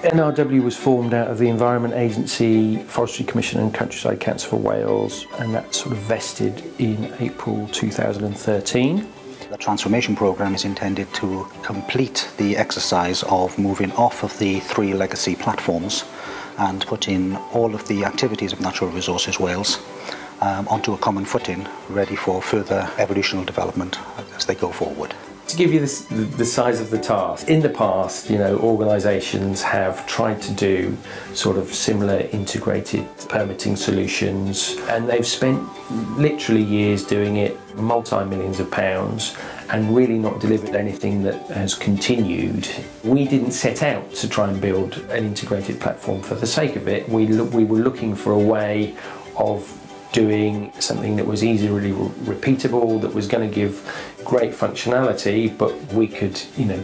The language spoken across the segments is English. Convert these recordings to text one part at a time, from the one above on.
NRW was formed out of the Environment Agency, Forestry Commission and Countryside Council for Wales, and that sort of vested in April 2013. The transformation programme is intended to complete the exercise of moving off of the 3 legacy platforms and put in all of the activities of Natural Resources Wales onto a common footing, ready for further evolutional development as they go forward. To give you the size of the task, in the past, organisations have tried to do sort of similar integrated permitting solutions, and they've spent literally years doing it, multi-millions of pounds, and really not delivered anything that has continued. We didn't set out to try and build an integrated platform for the sake of it. We were looking for a way of doing something that was easily repeatable, that was going to give great functionality, but we could,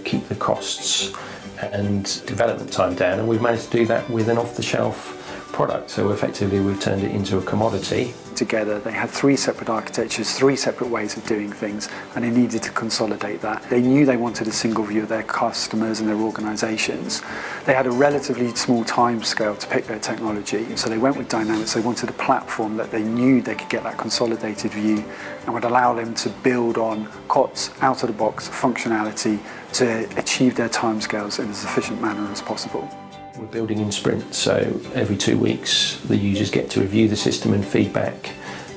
keep the costs and development time down, and we've managed to do that with an off-the-shelf product. So effectively we've turned it into a commodity. Together they had 3 separate architectures, 3 separate ways of doing things, and they needed to consolidate that. They knew they wanted a single view of their customers and their organisations. They had a relatively small time scale to pick their technology, so they went with Dynamics. They wanted a platform that they knew they could get that consolidated view and would allow them to build on COTS out-of-the-box functionality to achieve their timescales in as efficient manner as possible. We're building in sprints, so every 2 weeks the users get to review the system and feedback,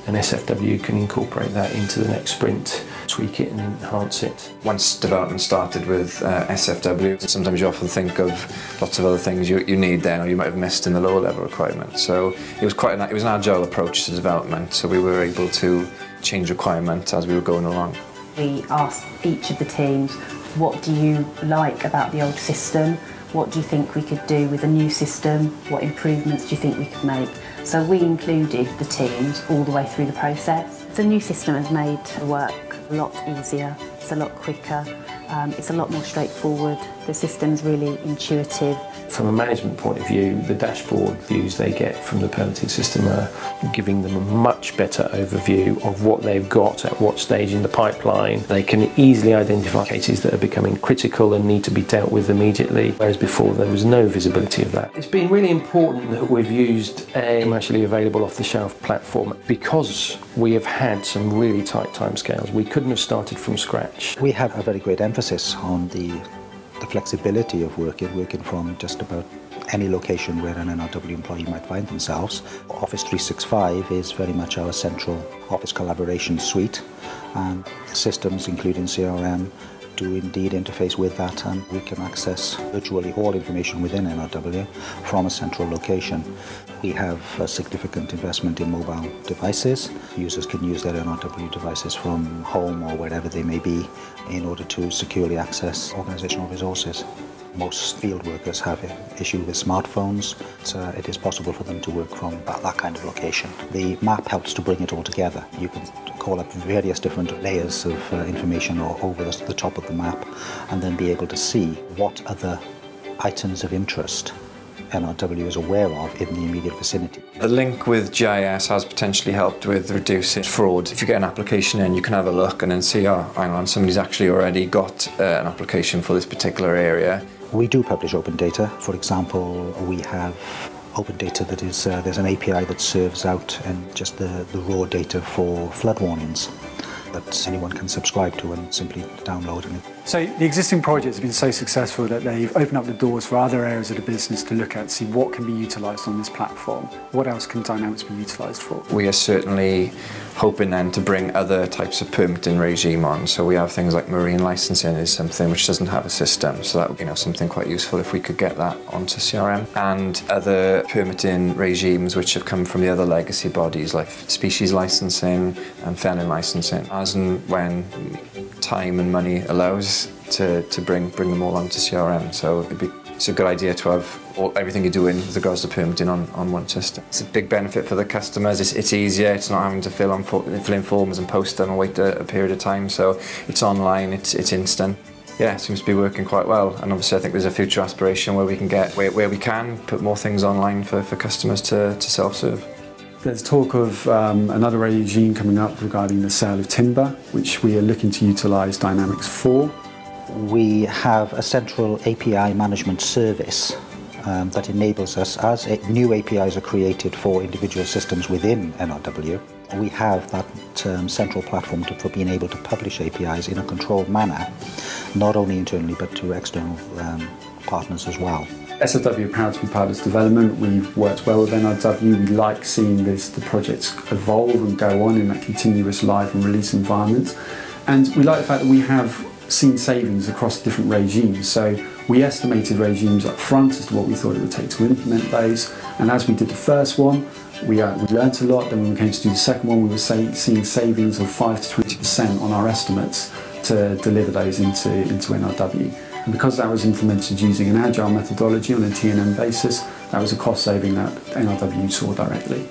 and SFW can incorporate that into the next sprint, tweak it and enhance it. Once development started with SFW, sometimes you often think of lots of other things you need then, or you might have missed in the lower level requirements. So it was it was an agile approach to development, so we were able to change requirements as we were going along. We asked each of the teams, what do you like about the old system? What do you think we could do with a new system? What improvements do you think we could make? So we included the teams all the way through the process. The new system has made the work a lot easier, it's a lot quicker, it's a lot more straightforward. The system's really intuitive. From a management point of view, the dashboard views they get from the permitting system are giving them a much better overview of what they've got at what stage in the pipeline. They can easily identify cases that are becoming critical and need to be dealt with immediately, whereas before there was no visibility of that. It's been really important that we've used a commercially available off-the-shelf platform because we have had some really tight timescales. We couldn't have started from scratch. We have a very great emphasis on the flexibility of working from just about any location where an NRW employee might find themselves. Office 365 is very much our central office collaboration suite, and systems including CRM do indeed interface with that, and we can access virtually all information within NRW from a central location. We have a significant investment in mobile devices. Users can use their NRW devices from home or wherever they may be in order to securely access organisational resources. Most field workers have an issue with smartphones, so it is possible for them to work from that kind of location. The map helps to bring it all together. You can call up various different layers of information over the top of the map, and then be able to see what other items of interest NRW is aware of in the immediate vicinity. The link with GIS has potentially helped with reducing fraud. If you get an application in, you can have a look and then see, oh, hang on, somebody's actually already got an application for this particular area. We do publish open data. For example, we have open data that is, there's an API that serves out and just the raw data for flood warnings that anyone can subscribe to and simply download. So the existing project has been so successful that they've opened up the doors for other areas of the business to look at, see what can be utilised on this platform. What else can Dynamics be utilised for? We are certainly hoping then to bring other types of permitting regime on. So we have things like marine licensing is something which doesn't have a system, so that would be something quite useful if we could get that onto CRM. And other permitting regimes which have come from the other legacy bodies like species licensing and felon licensing, as and when time and money allows to bring them all onto CRM. So it's a good idea to have everything you're doing with regards to permitting on one system. It's a big benefit for the customers. It's easier. It's not having to fill in forms and post them and wait a period of time. So it's online. It's instant. Yeah, it seems to be working quite well. And obviously, I think there's a future aspiration where we can where we can put more things online for customers to self-serve. There's talk of another regime coming up regarding the sale of timber, which we are looking to utilise Dynamics for. We have a central API management service that enables us, as new APIs are created for individual systems within NRW, we have that central platform for being able to publish APIs in a controlled manner, not only internally but to external partners as well. SFW are proud to be part of this development. We've worked well with NRW. We like seeing the projects evolve and go on in that continuous live and release environment. And we like the fact that we have seen savings across different regimes. So we estimated regimes up front as to what we thought it would take to implement those. And as we did the first one, we learnt a lot. Then when we came to do the second one, we were seeing savings of 5 to 20% on our estimates to deliver those into NRW. And because that was implemented using an agile methodology on a T&M basis, that was a cost saving that NRW saw directly.